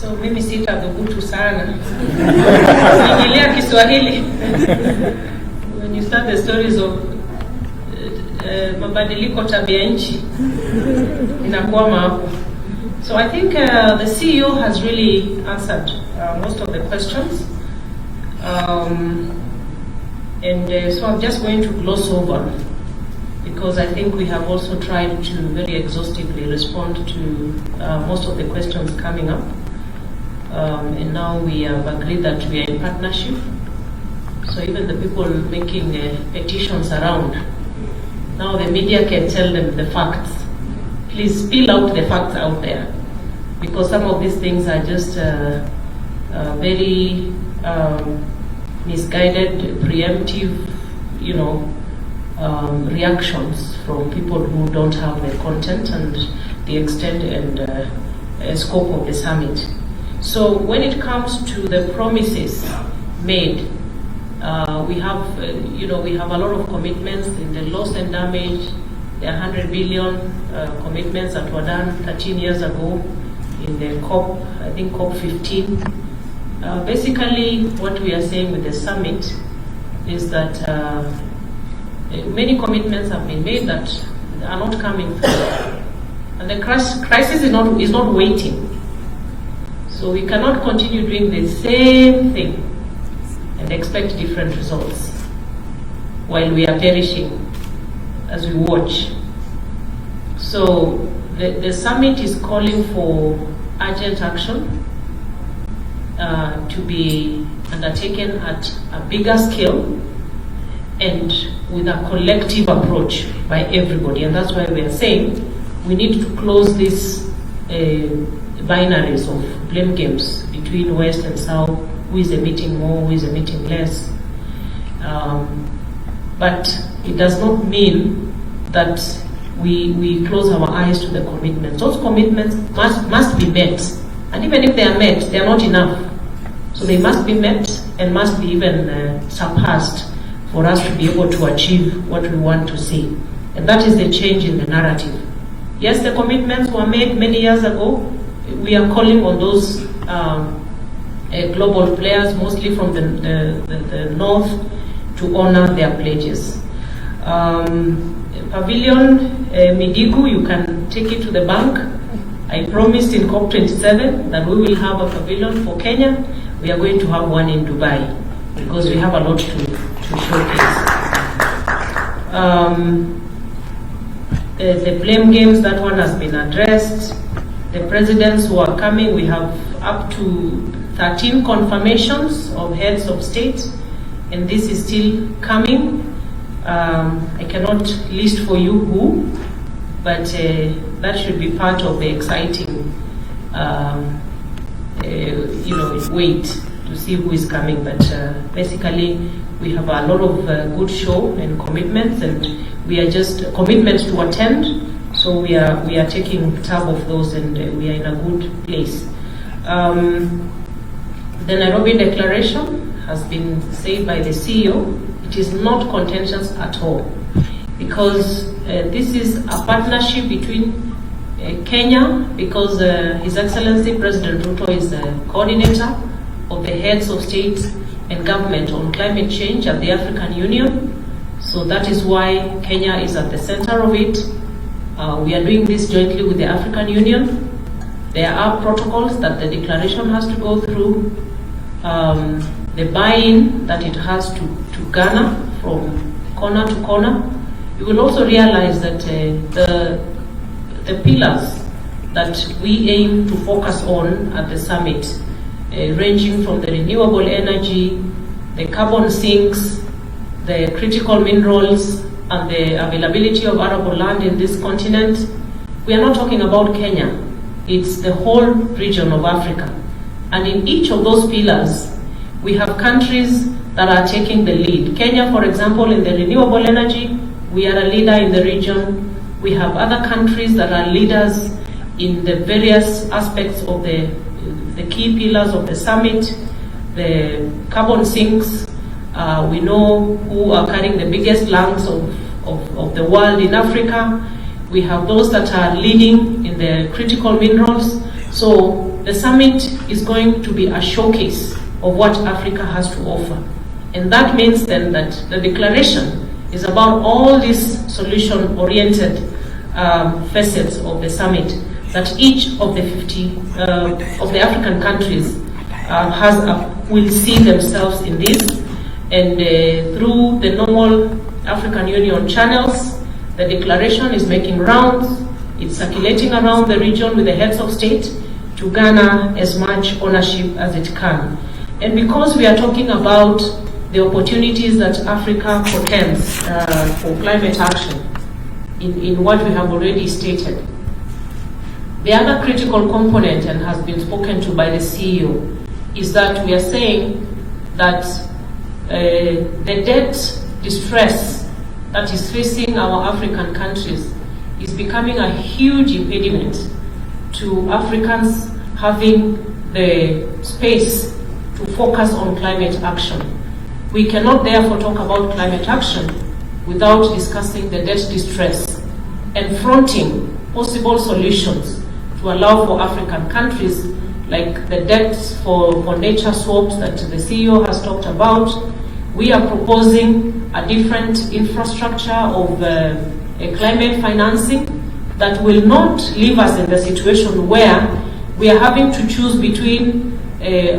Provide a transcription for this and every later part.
So mimi sitadhubutu sana kuingilia Kiswahili. When you start the stories of mabadiliko tabia nchi inakwama hapo. So I think the CEO has really answered most of the questions. So I'm just going to gloss over, because I think we have also tried to very exhaustively respond to most of the questions coming up. And now we have agreed that we are in partnership. So even the people making petitions around, now the media can tell them the facts. Please spill out the facts out there, because some of these things are just very misguided, preemptive, reactions from people who don't have the content and the extent and scope of the summit. So when it comes to the promises made, we have a lot of commitments in the loss and damage. There are 100 billion commitments that were done 13 years ago in the COP 15. Basically, what we are saying with the summit is that many commitments have been made that are not coming through, and the crisis is not waiting. So we cannot continue doing the same thing and expect different results while we are perishing as we watch. So the summit is calling for urgent action to be undertaken at a bigger scale and with a collective approach by everybody. And that's why we are saying we need to close these binaries of blame games between West and South, who is emitting more, who is emitting less. But it does not mean that we close our eyes to the commitments. Those commitments must be met. And even if they are met, they are not enough. So they must be met and must be even surpassed for us to be able to achieve what we want to see. And that is the change in the narrative. Yes, the commitments were made many years ago. We are calling on those global players, mostly from the north, to honor their pledges. Pavilion, Midigu, you can take it to the bank. I promised in COP27 that we will have a pavilion for Kenya. We are going to have one in Dubai, because we have a lot to showcase. The blame games, that one has been addressed. The presidents who are coming, we have up to 13 confirmations of heads of state, and this is still coming. I cannot list for you who, but that should be part of the exciting wait to see who is coming. But basically, we have a lot of good show and commitments, and we are just commitments to attend. So we are taking tab of those, and we are in a good place. The Nairobi Declaration has been said by the CEO. It is not contentious at all, because this is a partnership between Kenya, because His Excellency President Ruto is the coordinator of the heads of state and government on climate change at the African Union. So that is why Kenya is at the center of it. We are doing this jointly with the African Union. There are protocols that the declaration has to go through, the buy-in that it has to garner from corner to corner. You will also realize that the pillars that we aim to focus on at the summit, ranging from the renewable energy, the carbon sinks, the critical minerals, and the availability of arable land in this continent. We are not talking about Kenya. It's the whole region of Africa. And in each of those pillars, we have countries that are taking the lead. Kenya, for example, in the renewable energy, we are a leader in the region. We have other countries that are leaders in the various aspects of the key pillars of the summit. The carbon sinks, we know who are carrying the biggest lungs of the world in Africa. We have those that are leading in the critical minerals. So the summit is going to be a showcase of what Africa has to offer. And that means then that the declaration is about all these solution-oriented facets of the summit that each of the 50 of the African countries will see themselves in this. And through the normal African Union channels, the declaration is making rounds. It's circulating around the region with the heads of state to garner as much ownership as it can. And because we are talking about the opportunities that Africa portends for climate action in what we have already stated, the other critical component, and has been spoken to by the CEO, is that we are saying that the debt distress that is facing our African countries is becoming a huge impediment to Africans having the space to focus on climate action. We cannot therefore talk about climate action without discussing the debt distress and fronting possible solutions to allow for African countries, like the debts for nature swaps that the CEO has talked about. We are proposing a different infrastructure of a climate financing that will not leave us in the situation where we are having to choose between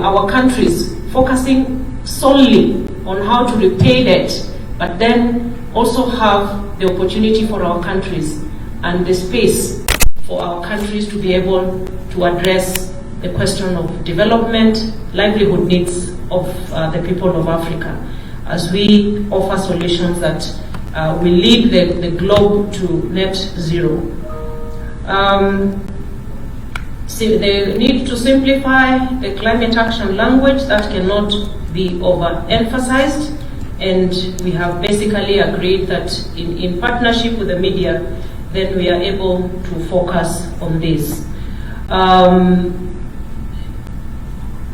our countries focusing solely on how to repay debt, but then also have the opportunity for our countries and the space for our countries to be able to address the question of development, livelihood needs of the people of Africa, as we offer solutions that will lead the globe to net zero. They need to simplify the climate action language. That cannot be overemphasized, and we have basically agreed that in partnership with the media, then we are able to focus on this.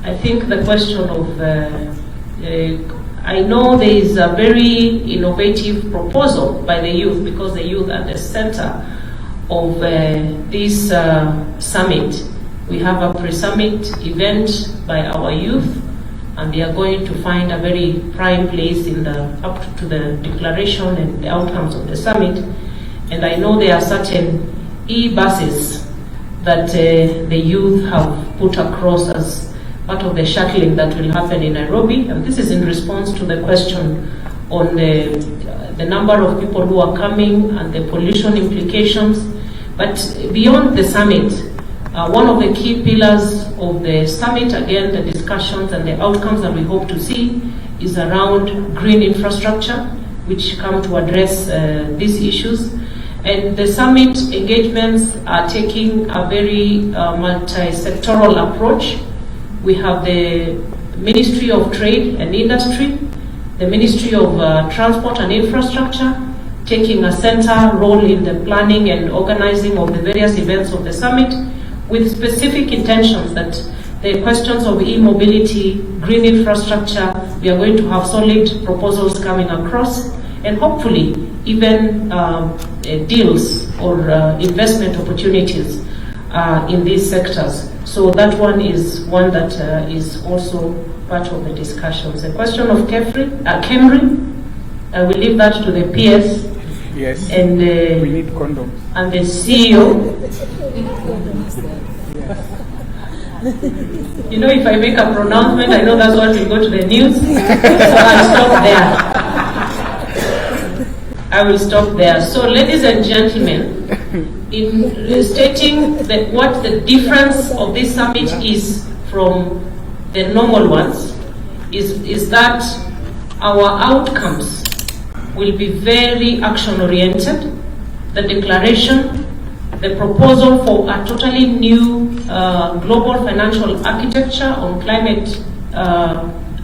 I think the question of, I know there is a very innovative proposal by the youth, because the youth are the center of this summit. We have a pre-summit event by our youth, and they are going to find a very prime place in up to the declaration and the outcomes of the summit. And I know there are certain e-buses that the youth have put across as part of the shuttling that will happen in Nairobi. And this is in response to the question on the number of people who are coming and the pollution implications. But beyond the summit, one of the key pillars of the summit, again, the discussions and the outcomes that we hope to see, is around green infrastructure, which come to address these issues. And the summit engagements are taking a very multi-sectoral approach. We have the Ministry of Trade and Industry, the Ministry of Transport and Infrastructure, taking a center role in the planning and organizing of the various events of the summit, with specific intentions that the questions of e-mobility, green infrastructure, we are going to have solid proposals coming across, and hopefully even deals or investment opportunities in these sectors. So that one is one that is also part of the discussions. The question of Kemri, I will leave that to the PS. Yes. And we need condoms. And the CEO. You know, if I make a pronouncement, I know that's what will go to the news. So I'll stop there. I will stop there. So, ladies and gentlemen, in stating what the difference of this summit is from the normal ones, is that our outcomes will be very action-oriented. The declaration, the proposal for a totally new global financial architecture on climate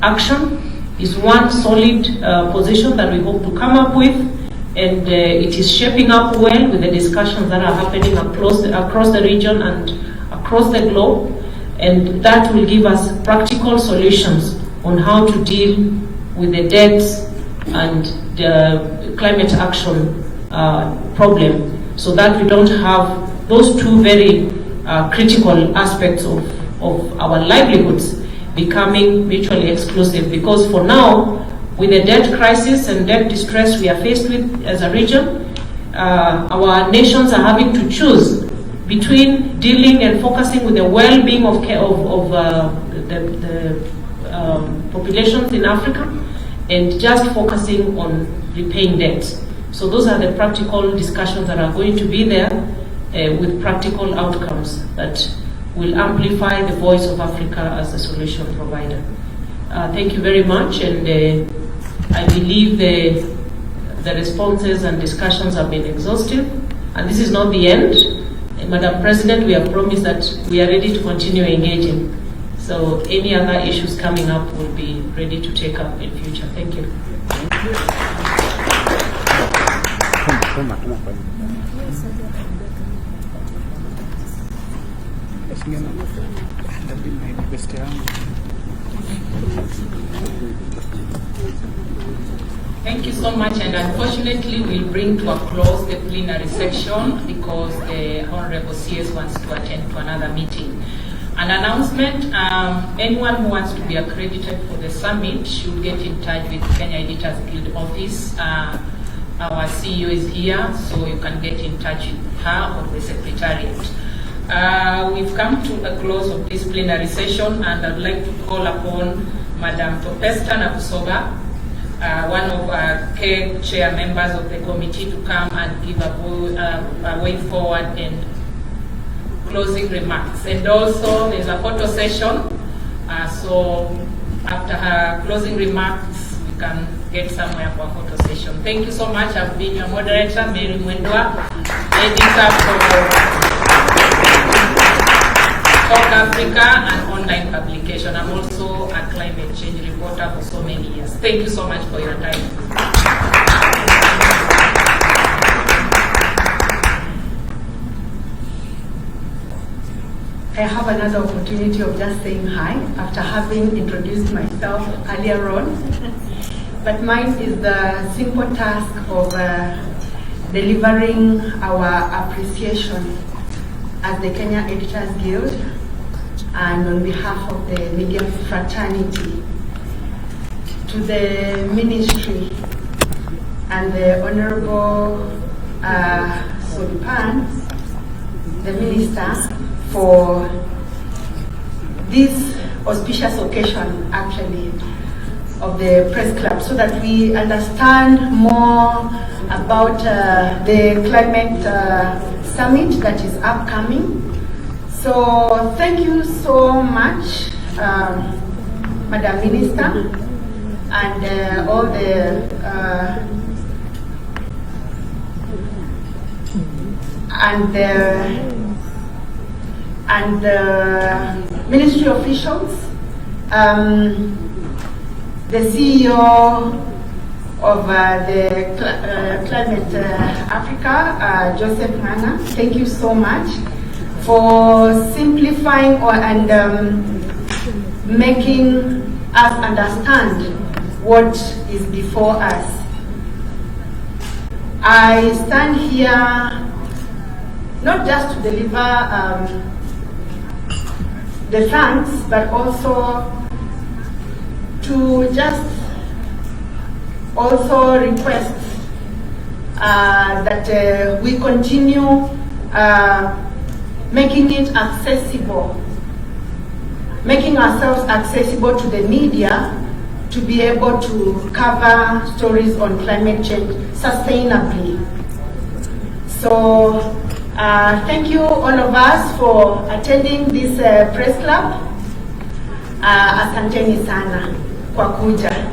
action is one solid position that we hope to come up with. And it is shaping up well with the discussions that are happening across the region and across the globe. And that will give us practical solutions on how to deal with the debts and the climate action problem, so that we don't have those two very critical aspects of of our livelihoods becoming mutually exclusive. Because for now, with the debt crisis and debt distress we are faced with as a region, our nations are having to choose between dealing and focusing with the well-being of the populations in Africa and just focusing on repaying debts. So those are the practical discussions that are going to be there with practical outcomes that will amplify the voice of Africa as a solution provider. Thank you very much, and I believe the responses and discussions have been exhaustive, and this is not the end. Madam President, we have promised that we are ready to continue engaging. So any other issues coming up will be ready to take up in future. Thank you. Thank you so much, and unfortunately we'll bring to a close the plenary section because the Honorable CS wants to attend to another meeting. An announcement, anyone who wants to be accredited for the summit should get in touch with Kenya Editors Guild office. Our CEO is here, so you can get in touch with her or the Secretariat. We've come to a close of this plenary session, and I'd like to call upon Madam Topesta Nakusoba, one of our chair members of the committee, to come and give a way forward and closing remarks. And also there's a photo session, so after her closing remarks we can get somewhere for a photo session. Thank you so much. I've been your moderator, Mary Mwendwa, editor for Talk Africa, an online publication. I'm also a climate change reporter for so many years. Thank you so much for your time. I have another opportunity of just saying hi after having introduced myself earlier on. But mine is the simple task of delivering our appreciation as the Kenya Editors Guild and on behalf of the media fraternity to the ministry and the Honorable Solipan, the minister, for this auspicious occasion actually of the press club, so that we understand more about the climate summit that is upcoming. So thank you so much, Madam Minister, and all the ministry officials, the CEO of the Climate Africa, Joseph Mana. Thank you so much for simplifying and making us understand what is before us. I stand here not just to deliver the thanks, but also to just also request that we continue making it accessible, making ourselves accessible to the media to be able to cover stories on climate change sustainably. So thank you all of us for attending this press club. Asanteni sana kwa kuja.